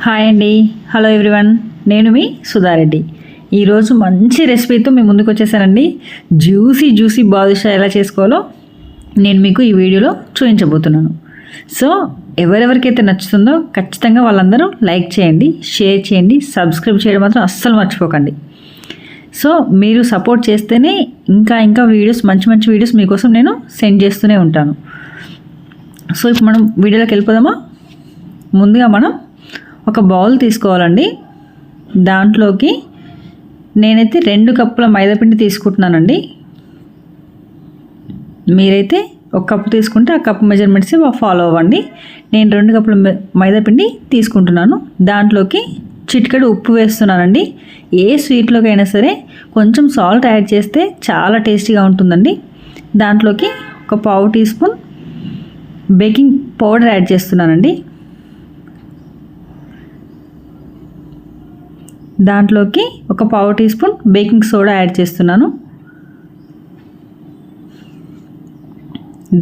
Hi అండి, hello everyone. నేను మీ సుధారెడ్డి. ఈరోజు మంచి రెసిపీతో మీ ముందుకు వచ్చేసానండి. జ్యూసీ బాదుషా ఎలా చేసుకోవాలో నేను మీకు ఈ వీడియోలో చూపించబోతున్నాను. సో ఎవరెవరికైతే నచ్చుతుందో ఖచ్చితంగా వాళ్ళందరూ లైక్ చేయండి, షేర్ చేయండి, సబ్స్క్రైబ్ చేయడం మాత్రం అస్సలు మర్చిపోకండి. సో మీరు సపోర్ట్ చేస్తేనే ఇంకా వీడియోస్ మంచి వీడియోస్ మీకోసం నేను సెండ్ చేస్తూనే ఉంటాను. సో ఇప్పుడు మనం వీడియోలోకి వెళ్ళిపోదామా. ముందుగా మనం ఒక బౌల్ తీసుకోవాలండి. దాంట్లోకి నేనైతే 2 కప్పుల మైదాపిండి తీసుకుంటున్నానండి. మీరైతే 1 కప్పు తీసుకుంటే ఆ కప్పు మెజర్మెంట్స్ ఫాలో అవ్వండి. నేను 2 కప్పుల మైదాపిండి తీసుకుంటున్నాను. దాంట్లోకి చిటికెడు ఉప్పు వేస్తున్నానండి. ఏ స్వీట్లోకైనా సరే కొంచెం సాల్ట్ యాడ్ చేస్తే చాలా టేస్టీగా ఉంటుందండి. దాంట్లోకి ఒక 1/2 teaspoon baking powder add చేస్తున్నానండి. దాంట్లోకి ఒక 1/2 teaspoon baking soda add చేస్తున్నాను.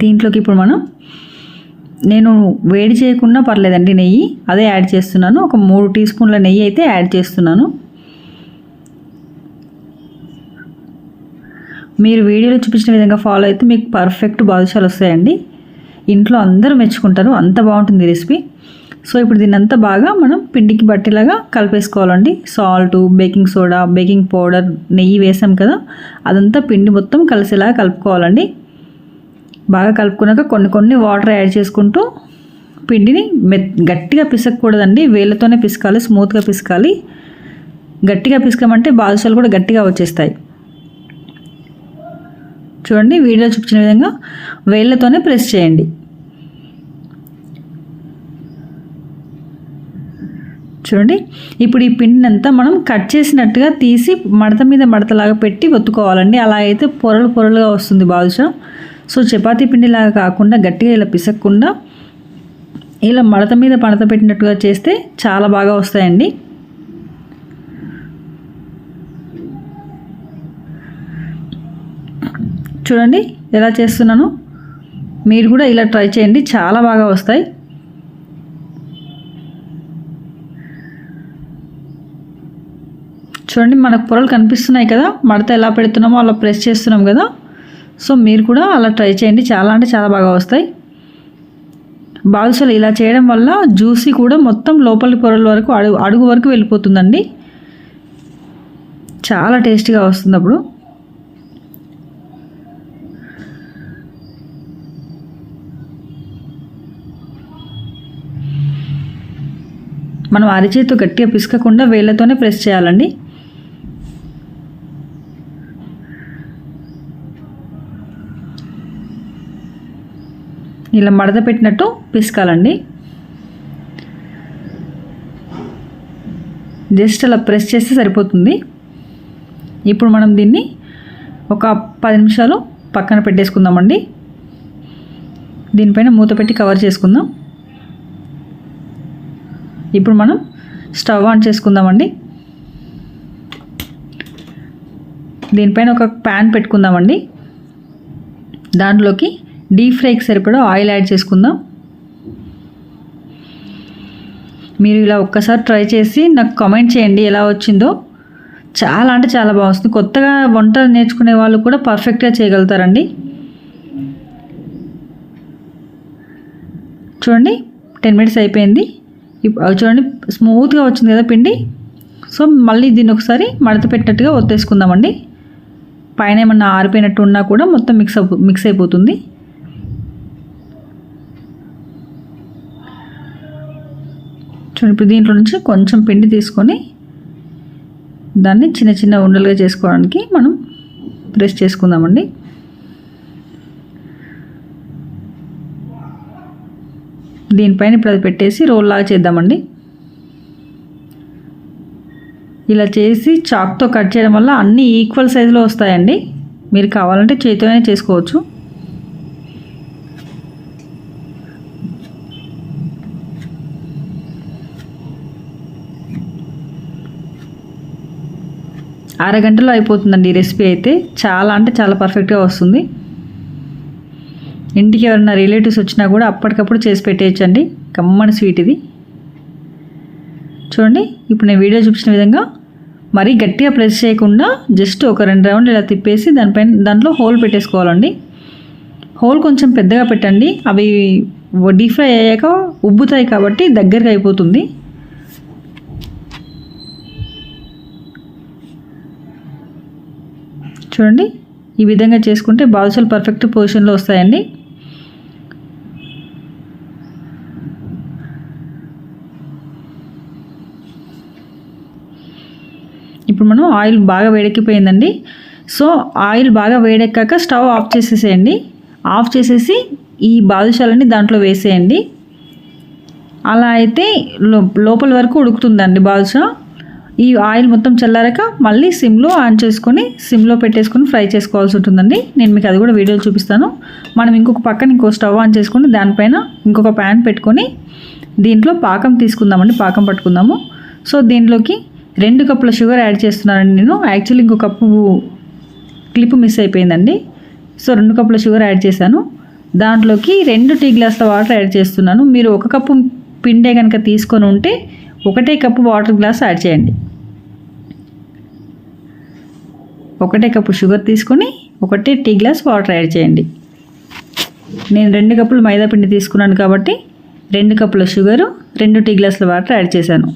దీంట్లోకి ఇప్పుడు నేను వేడి చేయకుండా పర్లేదండి, నెయ్యి అదే యాడ్ చేస్తున్నాను. ఒక 3 టీ స్పూన్ల నెయ్యి అయితే యాడ్ చేస్తున్నాను. మీరు వీడియోలో చూపించిన విధంగా ఫాలో అయితే మీకు పర్ఫెక్ట్ బాదుషాలు వస్తాయండి. ఇంట్లో అందరూ మెచ్చుకుంటారు, అంత బాగుంటుంది రెసిపీ. సో ఇప్పుడు దీన్ని అంతా బాగా మనం పిండికి బట్టేలాగా కలిపేసుకోవాలండి. Salt, baking soda, baking powder, నెయ్యి వేసాం కదా, అదంతా పిండి మొత్తం కలిసేలాగా కలుపుకోవాలండి. బాగా కలుపుకున్నాక కొన్ని వాటర్ యాడ్ చేసుకుంటూ పిండిని గట్టిగా పిసకూడదండి, వేళ్ళతోనే పిసకాలి, స్మూత్గా పిసకాలి. గట్టిగా పిసకమంటే బాదుషాలు కూడా గట్టిగా వచ్చేస్తాయి. చూడండి, వీడియో చూపించిన విధంగా వేళ్ళతోనే ప్రెస్ చేయండి. చూడండి, ఇప్పుడు ఈ పిండిని అంతా మనం కట్ చేసినట్టుగా తీసి మడత మీద మడతలాగా పెట్టి ఒత్తుకోవాలండి. అలా అయితే పొరలుగా వస్తుంది బాదుషా. సో చపాతీ పిండిలాగా కాకుండా గట్టిగా ఇలా పిసక్కుండా ఇలా మడత మీద మడత పెట్టినట్టుగా చేస్తే చాలా బాగా వస్తాయండి. చూడండి ఎలా చేస్తున్నాను, మీరు కూడా ఇలా ట్రై చేయండి, చాలా బాగా వస్తాయి. చూడండి, మనకు పొరలు కనిపిస్తున్నాయి కదా, మడత ఎలా పెడుతున్నామో అలా ప్రెస్ చేస్తున్నాం కదా. సో మీరు కూడా అలా ట్రై చేయండి, చాలా అంటే చాలా బాగా వస్తాయి బాదుషాలు. ఇలా చేయడం వల్ల జ్యూసీ కూడా మొత్తం లోపలి పొరల వరకు అడుగు వరకు వెళ్ళిపోతుందండి. చాలా టేస్టీగా వస్తుంది. అప్పుడు మనం అరిచేతితో గట్టిగా పిసకకుండా వేళ్ళతోనే ప్రెస్ చేయాలండి. ఇలా మడత పెట్టినట్టు పిసకాలండి. జస్ట్ అలా ప్రెస్ చేస్తే సరిపోతుంది. ఇప్పుడు మనం దీన్ని ఒక 10 నిమిషాలు పక్కన పెట్టేసుకుందామండి. దీనిపైన మూత పెట్టి కవర్ చేసుకుందాం. ఇప్పుడు మనం స్టవ్ ఆన్ చేసుకుందామండి. దీనిపైన ఒక ప్యాన్ పెట్టుకుందామండి. దాంట్లోకి డీప్ ఫ్రైకి సరిపడా ఆయిల్ యాడ్ చేసుకుందాం. మీరు ఇలా ఒక్కసారి ట్రై చేసి నాకు కామెంట్ చేయండి ఎలా వచ్చిందో. చాలా అంటే చాలా బాగుంది. కొత్తగా వంట నేర్చుకునే వాళ్ళు కూడా పర్ఫెక్ట్గా చేయగలుగుతారండి. చూడండి, 10 మినిట్స్ అయిపోయింది. చూడండి, స్మూత్గా వచ్చింది కదా పిండి. సో మళ్ళీ దీన్ని ఒకసారి మడత పెట్టినట్టుగా ఒత్తేసుకుందామండి. పైన ఏమన్నా ఆరిపోయినట్టు ఉన్నా కూడా మొత్తం మిక్స్ అయిపోతుంది. చూడండి, ఇప్పుడు దీంట్లో నుంచి కొంచెం పిండి తీసుకొని దాన్ని చిన్న ఉండలుగా చేసుకోవడానికి మనం ప్రెస్ చేసుకుందామండి. దీనిపైన ఇప్పుడు అది పెట్టేసి రోల్ లాగా చేద్దామండి. ఇలా చేసి చాక్తో కట్ చేయడం వల్ల అన్నీ ఈక్వల్ సైజులో వస్తాయండి. మీరు కావాలంటే చేతితోనే చేసుకోవచ్చు. అరగంటలో అయిపోతుందండి ఈ రెసిపీ అయితే. చాలా అంటే చాలా పర్ఫెక్ట్గా వస్తుంది. ఇంటికి ఎవరైనా రిలేటివ్స్ వచ్చినా కూడా అప్పటికప్పుడు చేసి పెట్టేయచ్చండి. కమ్మని స్వీట్ ఇది. చూడండి ఇప్పుడు నేను వీడియో చూపించిన విధంగా మరీ గట్టిగా ప్రెస్ చేయకుండా జస్ట్ ఒక 2 రౌండ్లు ఇలా తిప్పేసి దాంట్లో హోల్ పెట్టేసుకోవాలండి. హోల్ కొంచెం పెద్దగా పెట్టండి, అవి డీప్ ఫ్రై అయ్యాక ఉబ్బుతాయి కాబట్టి దగ్గరగా అయిపోతుంది. చూడండి ఈ విధంగా చేసుకుంటే బాదుషాలు పర్ఫెక్ట్ పొజిషన్లో వస్తాయండి. ఇప్పుడు మనం ఆయిల్ బాగా వేడెక్కిపోయిందండి. సో ఆయిల్ బాగా వేడెక్కాక స్టవ్ ఆఫ్ చేసేసేయండి. ఆఫ్ చేసేసి ఈ బాదుషాలని దాంట్లో వేసేయండి. అలా అయితే లోపల వరకు ఉడుకుతుందండి బాదుషా. ఈ ఆయిల్ మొత్తం చల్లారాక మళ్ళీ సిమ్లో ఆన్ చేసుకొని సిమ్లో పెట్టేసుకొని ఫ్రై చేసుకోవాల్సి ఉంటుందండి. నేను మీకు అది కూడా వీడియోలో చూపిస్తాను. మనం ఇంకొక పక్కన ఇంకో స్టవ్ ఆన్ చేసుకొని దానిపైన ఇంకొక ప్యాన్ పెట్టుకొని దీంట్లో పాకం తీసుకుందామండి, పాకం పట్టుకుందాము. సో దీంట్లోకి 2 కప్పుల షుగర్ యాడ్ చేస్తున్నానండి నేను. యాక్చువల్లీ ఇంకో కప్పు క్లిప్ మిస్ అయిపోయిందండి. సో 2 కప్పుల షుగర్ యాడ్ చేశాను. దాంట్లోకి 2 టీ గ్లాసుల వాటర్ యాడ్ చేస్తున్నాను. మీరు 1 కప్పు పిండే కనుక తీసుకొని ఉంటే 1 కప్పు వాటర్ గ్లాస్ యాడ్ చేయండి. 1 కప్పు షుగర్ తీసుకొని 1 టీ గ్లాస్ వాటర్ యాడ్ చేయండి. నేను 2 కప్పులు మైదా పిండి తీసుకున్నాను కాబట్టి 2 కప్పుల షుగరు 2 టీ గ్లాసుల వాటర్ యాడ్ చేశాను.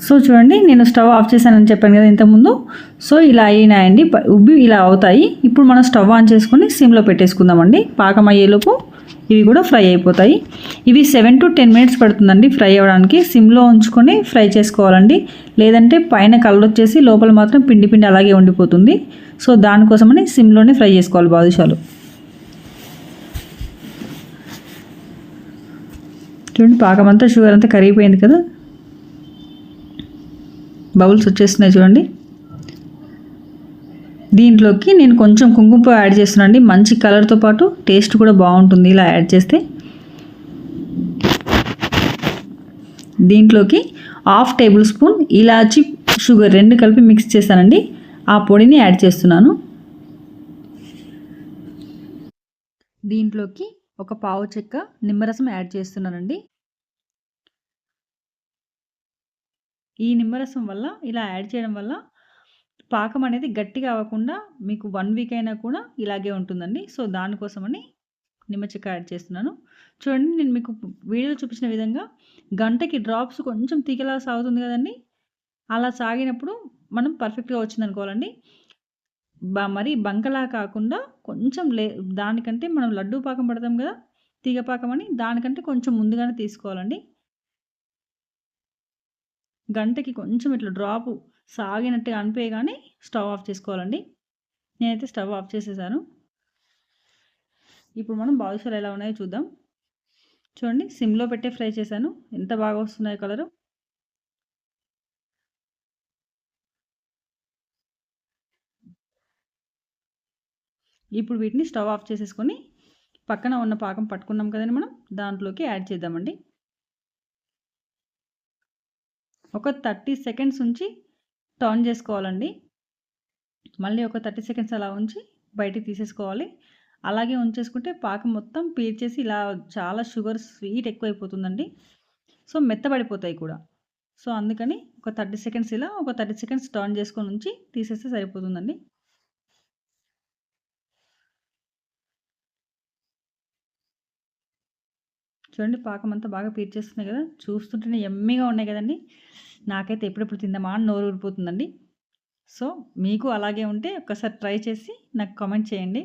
సో చూడండి నేను స్టవ్ ఆఫ్ చేశానని చెప్పాను కదా ఇంతకుముందు. సో ఇలా అయినాయండి, ఉబ్బి ఇలా అవుతాయి. ఇప్పుడు మనం స్టవ్ ఆన్ చేసుకొని సిమ్లో పెట్టేసుకుందామండి. పాకం అయ్యేలోపు ఇవి కూడా ఫ్రై అయిపోతాయి. ఇవి 7 to 10 మినిట్స్ పడుతుందండి ఫ్రై అవ్వడానికి. సిమ్లో ఉంచుకొని ఫ్రై చేసుకోవాలండి, లేదంటే పైన కలర్ వచ్చేసి లోపల మాత్రం పిండి పిండి అలాగే ఉండిపోతుంది. సో దానికోసమని సిమ్లోనే ఫ్రై చేసుకోవాలి బాదుషాలు. చూడండి పాకం అంతా షుగర్ అంతా కరిగిపోయింది కదా, బబుల్స్ వచ్చేస్తున్నాయి చూడండి. దీంట్లోకి నేను కొంచెం కుంకుమ యాడ్ చేస్తున్నాను అండి. మంచి కలర్తో పాటు టేస్ట్ కూడా బాగుంటుంది ఇలా యాడ్ చేస్తే. దీంట్లోకి 1/2 టేబుల్ స్పూన్ ఇలాచి షుగర్ 2 కలిపి మిక్స్ చేశానండి. ఆ పొడిని యాడ్ చేస్తున్నాను. దీంట్లోకి 1 పావు చెక్క నిమ్మరసం యాడ్ చేస్తున్నానండి. ఈ నిమ్మరసం వల్ల ఇలా యాడ్ చేయడం వల్ల పాకం అనేది గట్టిగా అవ్వకుండా మీకు 1 వీక్ అయినా కూడా ఇలాగే ఉంటుందండి. సో దానికోసమని నిమ్మ చెక్క యాడ్ చేస్తున్నాను. చూడండి నేను మీకు వీడియోలో చూపించిన విధంగా గంటకి డ్రాప్స్ కొంచెం తీగలా సాగుతుంది కదండి. అలా సాగినప్పుడు మనం పర్ఫెక్ట్గా వచ్చింది అనుకోవాలండి. మరి బంకలా కాకుండా కొంచెం దానికంటే మనం లడ్డూ పాకం పడతాం కదా తీగ పాకం అని, దానికంటే కొంచెం ముందుగానే తీసుకోవాలండి. గంటకి కొంచెం ఇట్లా డ్రాపు సాగినట్టుగా అనిపించగానే స్టవ్ ఆఫ్ చేసుకోవాలండి. నేనైతే స్టవ్ ఆఫ్ చేసేసాను. ఇప్పుడు మనం బాదుషాలు ఎలా ఉన్నాయో చూద్దాం. చూడండి సిమ్లో పెట్టే ఫ్రై చేశాను, ఎంత బాగా వస్తున్నాయో కలరు. ఇప్పుడు వీటిని స్టవ్ ఆఫ్ చేసేసుకొని పక్కన ఉన్న పాకం పట్టుకున్నాం కదండి మనం, దాంట్లోకి యాడ్ చేద్దామండి. ఒక 30 సెకండ్స్ ఉంచి టర్న్ చేసుకోవాలండి. మళ్ళీ ఒక 30 సెకండ్స్ అలా ఉంచి బయటికి తీసేసుకోవాలి. అలాగే ఉంచేసుకుంటే పాకం మొత్తం పీల్చేసి ఇలా చాలా షుగర్ స్వీట్ ఎక్కువైపోతుందండి. సో మెత్తబడిపోతాయి కూడా. సో అందుకని ఒక 30 సెకండ్స్ ఇలా ఒక 30 సెకండ్స్ టర్న్ చేసుకొని ఉంచి తీసేస్తే సరిపోతుందండి. చూడండి పాకం అంతా బాగా పీల్చేస్తున్నాయి కదా, చూస్తుంటేనే యమ్మీగా ఉన్నాయి కదండి. నాకైతే ఎప్పుడెప్పుడు తిందామా అని నోరు ఊరిపోతుందండి. సో మీకు అలాగే ఉంటే ఒక్కసారి ట్రై చేసి నాకు కామెంట్ చేయండి.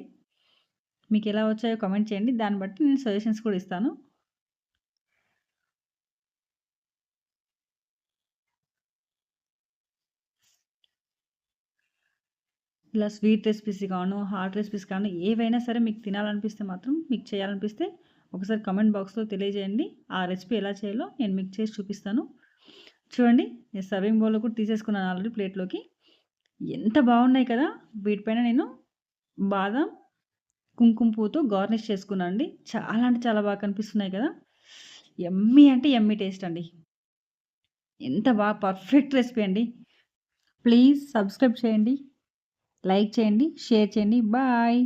మీకు ఎలా వచ్చాయో కామెంట్ చేయండి, దాన్ని బట్టి నేను సజెషన్స్ కూడా ఇస్తాను. ఇలా స్వీట్ రెసిపీస్ కాను, హాట్ రెసిపీస్ కాను, ఏవైనా సరే మీకు తినాలనిపిస్తే మాత్రం, మీకు చేయాలనిపిస్తే ఒకసారి కామెంట్ బాక్స్లో తెలియజేయండి. ఆ రెసిపీ ఎలా చేయాలో నేను మీకు చేసి చూపిస్తాను. చూడండి నేను సర్వింగ్ బౌల్లో కూడా తీసేసుకున్నాను ఆల్రెడీ ప్లేట్లోకి. ఎంత బాగున్నాయి కదా. వీటిపైన నేను బాదం కుంకుమ పువ్వుతో గార్నిష్ చేసుకున్నాను అండి. చాలా అంటే చాలా బాగా కనిపిస్తున్నాయి కదా. యమ్మీ అంటే యమ్మీ టేస్ట్ అండి. ఎంత బాగా పర్ఫెక్ట్ రెసిపీ అండి. ప్లీజ్ సబ్స్క్రైబ్ చేయండి, లైక్ చేయండి, షేర్ చేయండి. బాయ్.